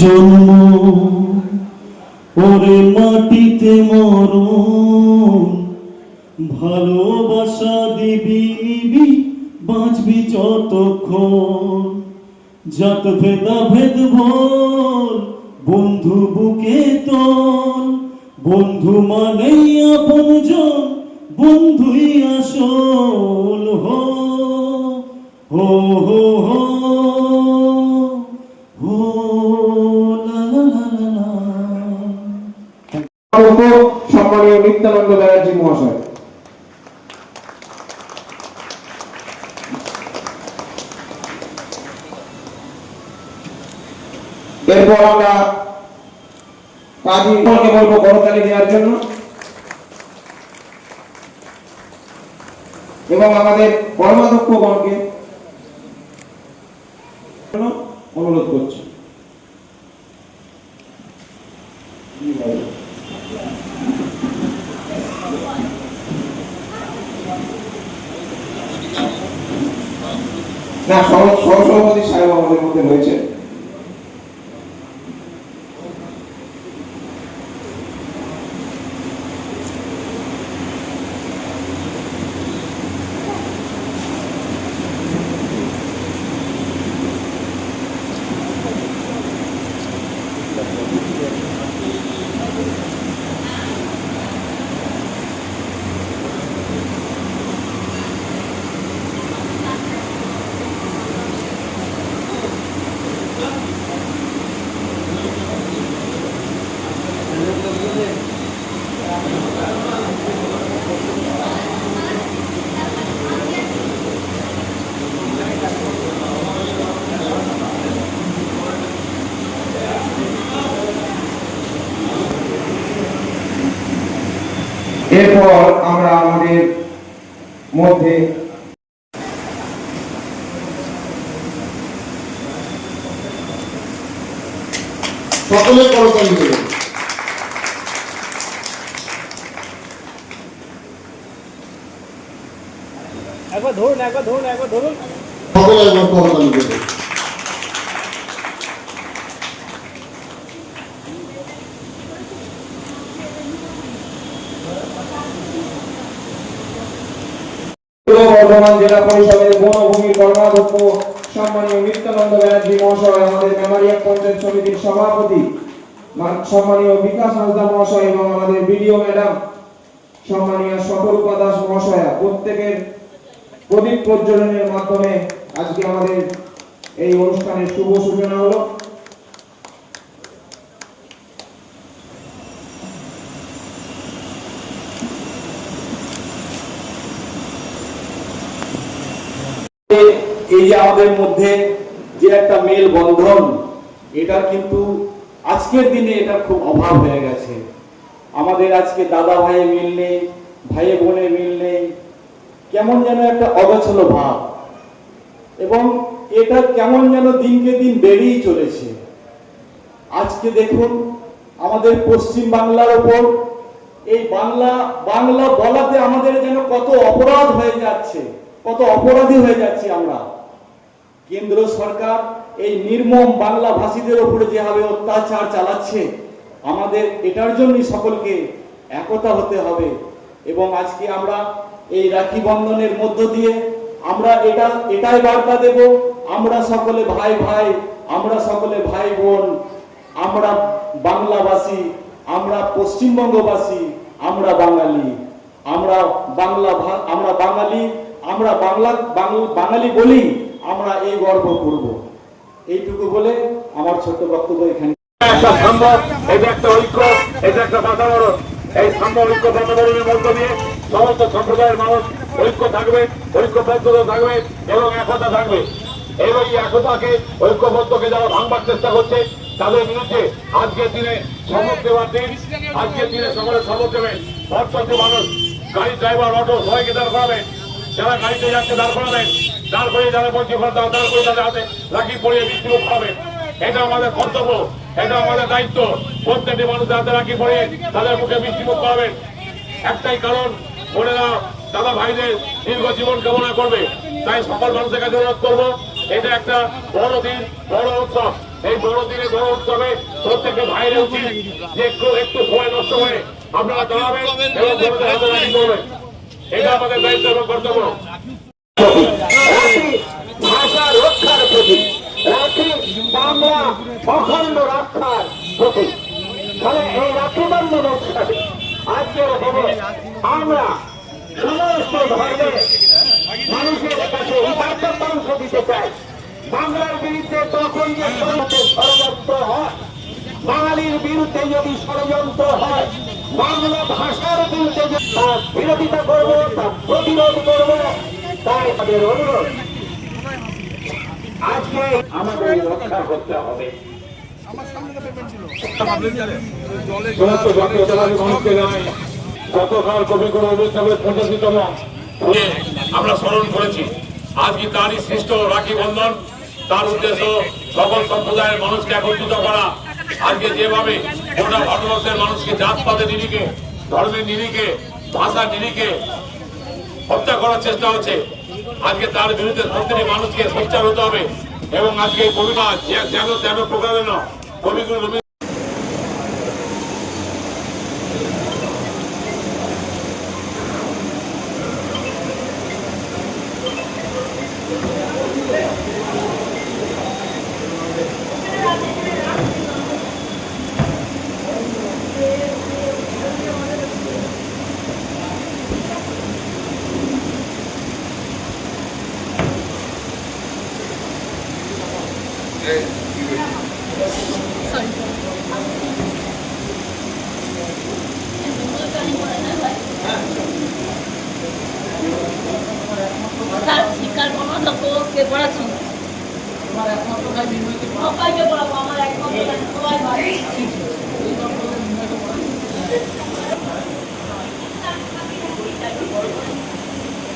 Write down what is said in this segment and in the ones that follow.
জন্ম ওরে মাটিতে মরণ, ভালোবাসা দিবি নিবি বাঁচবি যতক্ষণ। জাত ভেদা ভেদ ভোল বন্ধু বুকে তোল, বন্ধু মানেই আপনজন, বন্ধুই আসল। হো হো হো হো হো লা লা লা লা। সম্মানীয় নিত্যানন্দ ব্যানার্জি মহাশয়। এরপর আমরা কাজী বলবো করতালি দেওয়ার জন্য এবং আমাদের কর্মাধ্যক্ষগণকে অনুরোধ করছি। না, সহসভাপতি সাহেব আমাদের মধ্যে রয়েছে। এরপর আমরা আমাদের মধ্যে সকলে করতালি দেবেন। একবার ধরুন, একবার ধরুন, একবার ধরুন। সকলে একবার করতালি দেবেন। পূর্ব বর্ধমান জেলা পরিষদের বনভূমির কর্মাধ্যক্ষ সম্মানীয় নিত্যানন্দ ব্যানার্জি মহাশয়, আমাদের মেমারিয়া পঞ্চায়েত সমিতির সভাপতি সম্মানীয় বিকাশ হাসদা মহাশয় এবং আমাদের বিডিও ম্যাডাম সম্মানীয় শতরূপা দাস মহাশয়া, প্রত্যেকের প্রদীপ প্রজ্বলনের মাধ্যমে আজকে আমাদের এই অনুষ্ঠানের শুভ সূচনা হলো। এই যে আমাদের মধ্যে যে একটা মেল বন্ধন, এটা কিন্তু আজকের দিনে এটা খুব অভাব হয়ে গেছে। আমাদের আজকে দাদা ভাইয়ে মিল নেই, ভাইয়ে বোনে মিল নেই, কেমন যেন একটা অগোছালো ভাব, এবং এটা কেমন যেন দিনকে দিন বেড়েই চলেছে। আজকে দেখুন আমাদের পশ্চিম বাংলার ওপর এই বাংলা বাংলা বলাতে আমাদের যেন কত অপরাধ হয়ে যাচ্ছে, কত অপরাধী হয়ে যাচ্ছি আমরা। কেন্দ্র সরকার এই নির্মম বাংলা ভাষীদের উপরে যেভাবে অত্যাচার চালাচ্ছে, আমাদের এটার জন্যই সকলকে একতা হতে হবে। এবং আজকে আমরা এই রাখি বন্ধনের মধ্য দিয়ে আমরা এটাই বার্তা দেব, আমরা সকলে ভাই ভাই, আমরা সকলে ভাই বোন, আমরা বাংলাভাষী, আমরা পশ্চিমবঙ্গবাসী, আমরা বাঙালি, আমরা বাঙালি, আমরা বাঙালি বলি আমরা এই গর্ব করব। এইটুকু বলে আমার ছোট্ট বক্তব্য এখানে। একটা সাম্য, এটা একটা ঐক্য, এটা একটা বাতাবরণ। এই সাম্য ঐক্য বাতাবরণের মধ্য দিয়ে সমস্ত সম্প্রদায়ের মানুষ ঐক্য থাকবে, ঐক্যবদ্ধতা থাকবে এবং একতা থাকবে। এবং এই একতাকে, ঐক্যবদ্ধকে যারা ভাঙবার চেষ্টা করছে তাদের বিরুদ্ধে আজকের দিনে শপথ দেওয়ার দিন। আজকের দিনে সকলে শপথ দেবেন। প্রত্যেকটি মানুষ, গাড়ি ড্রাইভার, অটো সবাইকে দাঁড় করাবেন। যারা গাড়িতে যাচ্ছে দাঁড় করাবেন, দাঁড় করিয়ে যারা বলছি দাঁড় করে তাদের হাতে রাখি পরিয়ে বৃষ্টি খাবেন। এটা আমাদের কর্তব্য, এটা আমাদের দায়িত্ব। প্রত্যেকটি মানুষের হাতে রাখি পরিয়ে তাদের মুখে বৃষ্টি খাবেন। একটাই কারণ, বোনেরা দাদা ভাইদের দীর্ঘ জীবন কামনা করবে। তাই সকল মানুষের কাছে অনুরোধ করবো, এটা একটা বড় দিন, বড় উৎসব। এই বড়দিনে বড় উৎসবে প্রত্যেকটা ভাইয়ের উচিত যে একটু একটু সময় নষ্ট করে আপনারা দাঁড়াবেন এবং বড়দের হাতে রাখি করবেন। এটা আমাদের দায়িত্ব এবং কর্তব্য। রাখি ভাষা রক্ষার প্রতি, রাখি বাংলা অখণ্ড রক্ষার প্রতি। ফলে এই রাখি বন্ধন উৎসবে আজকের দিনে আমরা সমস্ত ধর্মের মানুষের কাছে এই বার্তাংশ দিতে চাই। বাংলার বিরুদ্ধে তখন যে ষড়যন্ত্র হয়, বাঙালির বিরুদ্ধে যদি ষড়যন্ত্র হয়, বাংলা ভাষার বিরুদ্ধে তার বিরোধিতা করব, তার প্রতিরোধ করব। তাই তাদের অনুরোধ আজকে আমাদের রক্ষা করতে হবে। গতকাল কবিগুরু অনুষ্ঠানের 85তম আমরা স্মরণ করেছি। আজকে তারই সৃষ্ট রাখি বন্ধন, তার উদ্দেশ্য সকল সম্প্রদায়ের মানুষকে একত্রিত করা। আজকে যেভাবে গোটা ভারতবর্ষের মানুষকে জাতপাতের নিরিখে, ধর্মের নিরিখে, ভাষার নিরিখে হত্যা করার চেষ্টা হচ্ছে, আজকে তার বিরুদ্ধে প্রত্যেকটি মানুষকে সোচ্চার হতে হবে। এবং আজকে এই কবিতা যেন তেন প্রকারেণ কবিগুরু শিক্ষার গণতন্ত্র কে পড়াচ্ছি সবাইকে পড়াবো, আমার একমাত্র সবাই ভাই।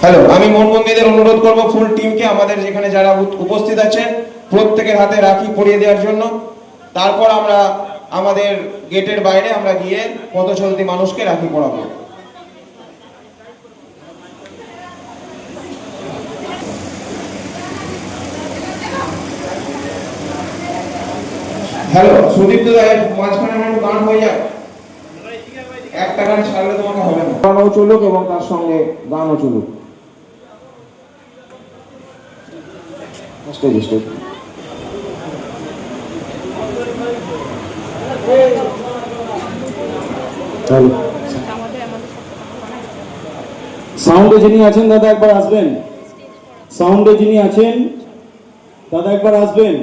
হ্যালো, আমি মনবন্দীদের অনুরোধ করব ফুল টিমকে, আমাদের যেখানে যারা উপস্থিত আছেন প্রত্যেকের হাতে রাখি পরিয়ে দেওয়ার জন্য। তারপর আমরা আমাদের গেটের বাইরে আমরা গিয়ে পথ চলতি মানুষকে রাখি পরাবো। হ্যালো, সুদীপ্ত দায়ের মাঝখানে আমার গান হয়ে যায়, একটা গান ছাড়লে তোমাকে হবে না। গানও চলুক এবং তার সঙ্গে গানও চলুক। স্টেজ স্টেজ সাউন্ডে যিনি আছেন দাদা একবার আসবেন। সাউন্ডে যিনি আছেন দাদা একবার আসবেন।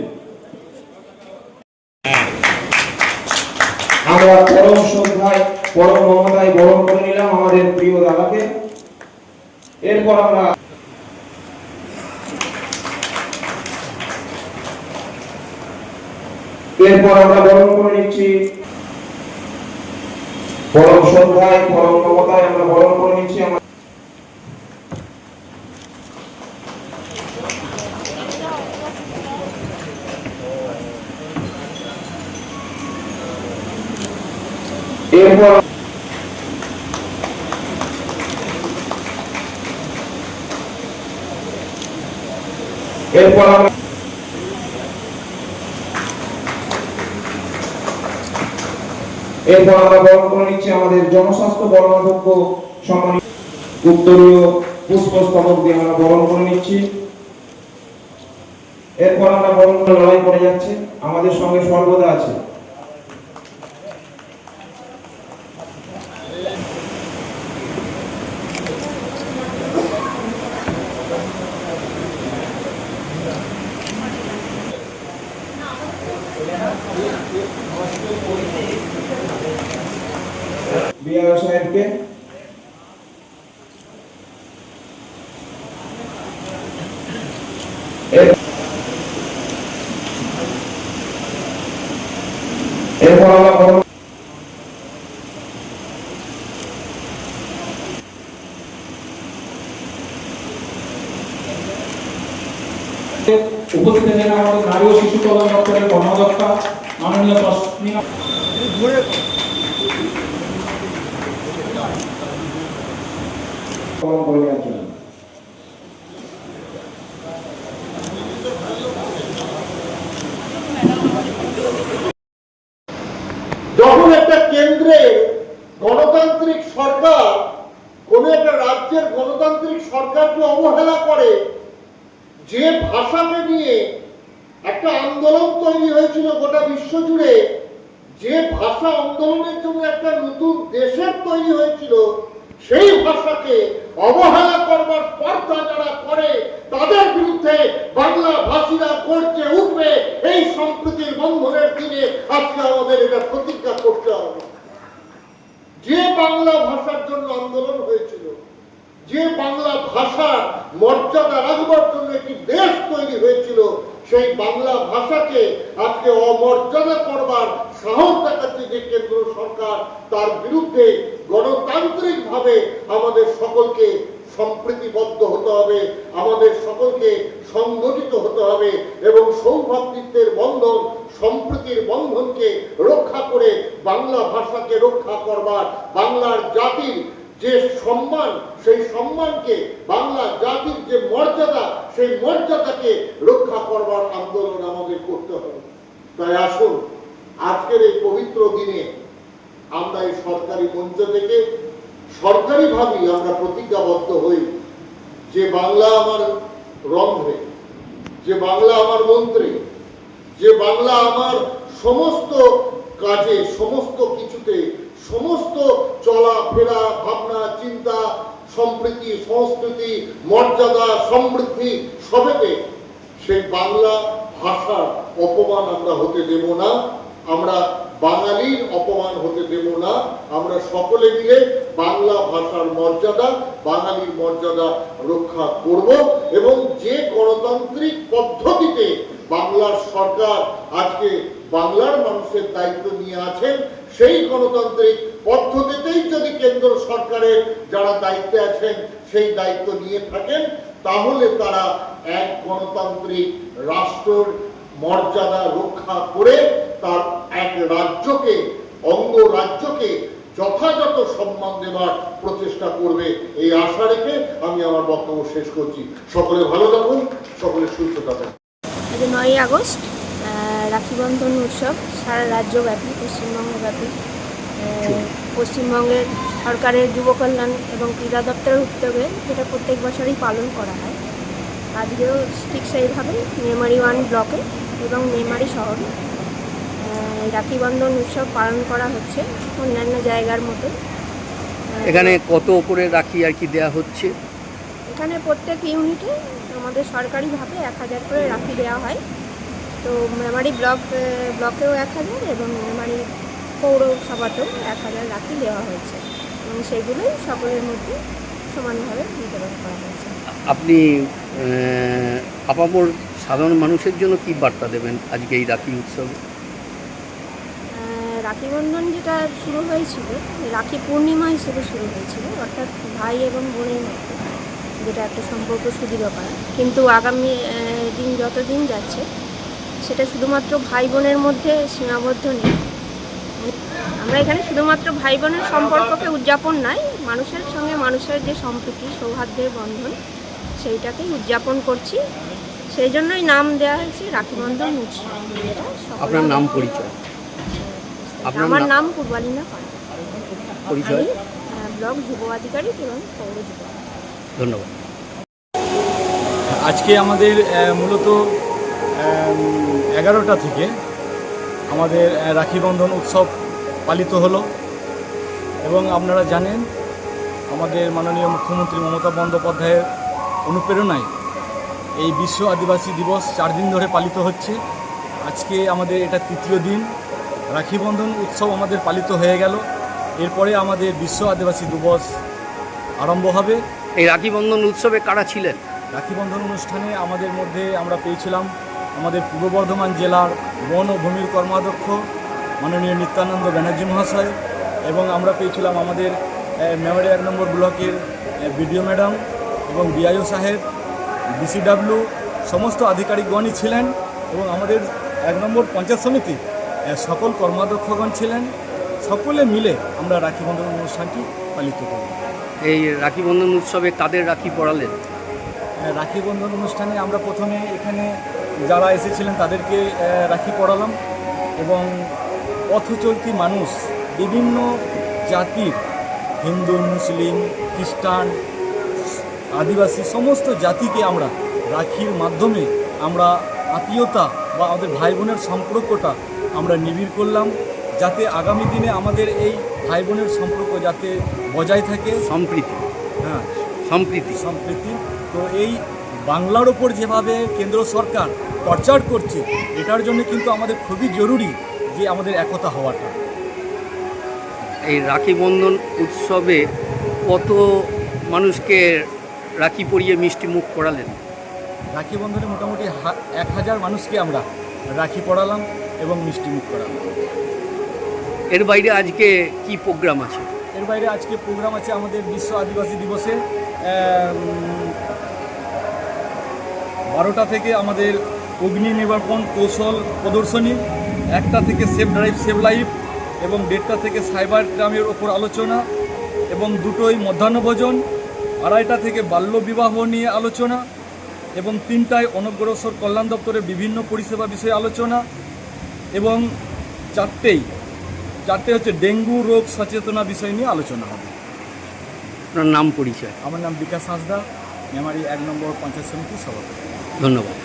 আমরা পরম শ্রদ্ধায় পরম মমতায় বরণ করে নিলাম আমাদের প্রিয় দাদাকে। এরপর আমরা বরণ করে নিচ্ছি পরম শ্রদ্ধায় পরম মমতায় আমরা বরণ করে নিচ্ছি এরপর আমরা বরণ করে নিচ্ছি আমাদের জনস্বাস্থ্য বর্ণাধ্যক্ষ সম্মানিত উত্তরীয় পুষ্পস্তবক দিয়ে আমরা বরণ করে নিচ্ছি। এরপর আমরা বরণ করে লড়াই করে যাচ্ছি, আমাদের সঙ্গে সর্বদা আছে বিআর সাহেবকে। এরপর আমরা উপস্থিত আছেন আমাদের নারী ও শিশু কল্যাণ দপ্তরের কর্মকর্তা মাননীয় তসমিনা জন্য ভাষাকে অবহেলা করে, যে ভাষাকে নিয়ে একটা আন্দোলন তৈরি হয়েছিল গোটা বিশ্ব জুড়ে, যে ভাষা আন্দোলনের জন্য একটা নতুন দেশের তৈরি হয়েছিল, সেই ভাষাকে অবহেলা করবার স্পর্ধা যারা করে তাদের বিরুদ্ধে বাংলা ভাষীরা গর্জে উঠবে। এই সম্প্রীতির বন্ধনের দিনে আজকে আমাদের এটা প্রতিজ্ঞা করতে হবে। যে বাংলা ভাষার জন্য আন্দোলন হয়েছিল, যে বাংলা ভাষার মর্যাদা রাখবার জন্য একটি দেশ তৈরি হয়েছিল, সেই বাংলা ভাষাকে আজকে অমর্যাদা করবার সাহস দেখাচ্ছে যে কেন্দ্র সরকার, তার বিরুদ্ধে গণতান্ত্রিক ভাবে আমাদের সকলকে সম্প্রীতিবদ্ধ হতে হবে, আমাদের সকলকে সংগঠিত হতে হবে এবং সৌভ্রাতৃত্বের বন্ধন, সম্প্রীতির বন্ধনকে রক্ষা করে বাংলা ভাষাকে রক্ষা করবার, বাংলার জাতির যে সম্মান, সেই সম্মানকে, বাংলা জাতির যে মর্যাদা, সেই মর্যাদাকে রক্ষা করবার আন্দোলন আমাদের করতে হবে। তাই আসুন আজকের এই পবিত্র দিনে আমরা এই সরকারি মঞ্চ থেকে সরকারিভাবেই আমরা প্রতিজ্ঞাবদ্ধ হই যে বাংলা আমার রন্ধ্রে, যে বাংলা আমার মন্ত্রে, যে বাংলা আমার সমস্ত কাজে, সমস্ত কিছুতে, সমস্ত চলাফেরা, ভাবনা, চিন্তা, সম্প্রীতি, সংস্কৃতি, মর্যাদা, সমৃদ্ধি সবেতে সেই বাংলা ভাষার অপমান আমরা হতে দেব না, আমরা বাঙালির অপমান হতে দেব না। আমরা সকলে মিলে বাংলা ভাষার মর্যাদা, বাঙালির মর্যাদা রক্ষা করব এবং যে গণতান্ত্রিক পদ্ধতিতে বাংলার সরকার আজকে বাংলার মানুষের দায়িত্ব নিয়ে আছেন, সেই গণতান্ত্রিক পদ্ধতিতেই যদি কেন্দ্র সরকারের যারা দায়িত্বে আছেন সেই দায়িত্ব নিয়ে থাকেন, তাহলে তারা এক গণতান্ত্রিক রাষ্ট্রের মর্যাদা রক্ষা করে তার এক রাজ্যকে, অঙ্গরাজ্যকে যথাযথ সম্মান দেওয়ার প্রচেষ্টা করবে। এই আশা রেখে আমি আমার বক্তব্য শেষ করছি। সকলে ভালো থাকুন, সকলে সুস্থ থাকুন। 9ই আগস্ট রাখি বন্ধন উৎসব সারা রাজ্যব্যাপী, পশ্চিমবঙ্গব্যাপী, পশ্চিমবঙ্গের সরকারের যুব কল্যাণ এবং ক্রীড়া দপ্তরের উদ্যোগে যেটা প্রত্যেক বছরই পালন করা হয়। আজকেও ঠিক সেইভাবে মেমারি 1 ব্লকে এবং মেমারি শহরে রাখি বন্ধন উৎসব পালন করা হচ্ছে অন্যান্য জায়গার মতো। এখানে কত করে রাখি আর কি দেওয়া হচ্ছে? এখানে প্রত্যেক ইউনিটে আমাদের সরকারিভাবে 1000 করে রাখি দেওয়া হয়। তো মেমারি ব্লকেও 1000 এবং মেমারি পৌরসভাতেও 1000 রাখি দেওয়া হয়েছে এবং সেগুলোই সকলের মধ্যে সমানভাবে বিতরণ করা হয়েছে। আপনি আপামর সাধারণ মানুষের জন্য কি বার্তা দেবেন আজকে এই রাখি উৎসবে? রাখি বন্ধন যেটা শুরু হয়েছিল, রাখি পূর্ণিমা হিসেবে শুরু হয়েছিল, অর্থাৎ ভাই এবং বোনের মধ্যে যেটা একটা সম্পর্ক সুদৃঢ় করা, কিন্তু আগামী দিন যতদিন যাচ্ছে সেটা শুধুমাত্র ভাই বোনের মধ্যে সীমাবদ্ধ নেই। আমরা এখানে শুধুমাত্র ভাই বোনের সম্পর্ককে উদযাপন নয়, মানুষের সঙ্গে মানুষের যে সম্প্রীতি, সৌহার্দ্যের বন্ধন, সেইটাকেই উদযাপন করছি। সেই জন্যই নাম দেওয়া হয়েছে রাখি বন্ধন উৎসব। আপনার নাম, পরিচয়? আমার নাম পূর্বালিনা পাল, পরিচয়? ব্লক যুব আধিকারিক এবং পৌর যুব। ধন্যবাদ। আজকে আমাদের মূলত 11টা থেকে আমাদের রাখি বন্ধন উৎসব পালিত হলো এবং আপনারা জানেন আমাদের মাননীয় মুখ্যমন্ত্রী মমতা বন্দ্যোপাধ্যায়ের অনুপ্রেরণায় এই বিশ্ব আদিবাসী দিবস 4 দিন ধরে পালিত হচ্ছে। আজকে আমাদের এটা তৃতীয় দিন। রাখি বন্ধন উৎসব আমাদের পালিত হয়ে গেল, এরপরে আমাদের বিশ্ব আদিবাসী দিবস আরম্ভ হবে। এই রাখি বন্ধন উৎসবে কারা ছিলেন? রাখি বন্ধন অনুষ্ঠানে আমাদের মধ্যে আমরা পেয়েছিলাম আমাদের পূর্ব বর্ধমান জেলার বন ও ভূমির কর্মাধ্যক্ষ মাননীয় নিত্যানন্দ ব্যানার্জি মহাশয়, এবং আমরা পেয়েছিলাম আমাদের মেমারি 1 নম্বর ব্লকের বিডিও ম্যাডাম এবং ডিআইও সাহেব, ডিসিডাব্লিউ সমস্ত আধিকারিকগণই ছিলেন এবং আমাদের 1 নম্বর পঞ্চায়েত সমিতি সকল কর্মাধ্যক্ষগণ ছিলেন। সকলে মিলে আমরা রাখি বন্ধন অনুষ্ঠানটি পালিত করি। এই রাখি বন্ধন উৎসবে কাদের রাখি পরালেন? রাখি বন্ধন অনুষ্ঠানে আমরা প্রথমে এখানে যারা এসেছিলেন তাদেরকে রাখি পরালাম এবং পথ চলতি মানুষ, বিভিন্ন জাতির, হিন্দু, মুসলিম, খ্রিস্টান আদিবাসী সমস্ত জাতিকে আমরা রাখির মাধ্যমে আমরা আত্মীয়তা বা আমাদের ভাই বোনের সম্পর্কটা আমরা নিবিড় করলাম, যাতে আগামী দিনে আমাদের এই ভাই বোনের সম্পর্ক যাতে বজায় থাকে। সম্প্রীতি, হ্যাঁ, সম্প্রীতি। তো এই বাংলার ওপর যেভাবে কেন্দ্র সরকার টর্চার করছে, এটার জন্য কিন্তু আমাদের খুবই জরুরি যে আমাদের একতা হওয়াটা। এই রাখি বন্ধন উৎসবে কত মানুষকে রাখি পরিয়ে মিষ্টি মুখ করালেন? রাখি বন্ধনে মোটামুটি 1000 মানুষকে আমরা রাখি পড়ালাম এবং মিষ্টি মুখ করালাম। এর বাইরে আজকে কি প্রোগ্রাম আছে? এর বাইরে আজকে প্রোগ্রাম আছে আমাদের বিশ্ব আদিবাসী দিবসে 12টা থেকে আমাদের অগ্নি নির্বাপন কৌশল প্রদর্শনী, 1টা থেকে সেভ ড্রাইভ সেভ লাইফ এবং 1:30টা থেকে সাইবার ক্রাইমের ওপর আলোচনা এবং 2টোয় মধ্যাহ্নভোজন, 2:30টা থেকে বাল্য বিবাহ নিয়ে আলোচনা এবং 3টায় অনগ্রসর কল্যাণ দপ্তরের বিভিন্ন পরিষেবা বিষয়ে আলোচনা এবং 4টে হচ্ছে ডেঙ্গু রোগ সচেতনা বিষয় নিয়ে আলোচনা হবে। আপনার নাম পরিচয়? আমার নাম বিকাশ হাঁসদা, মেমারি 1 নম্বর পঞ্চায়েত সমিতির সভাপতি। ধন্যবাদ।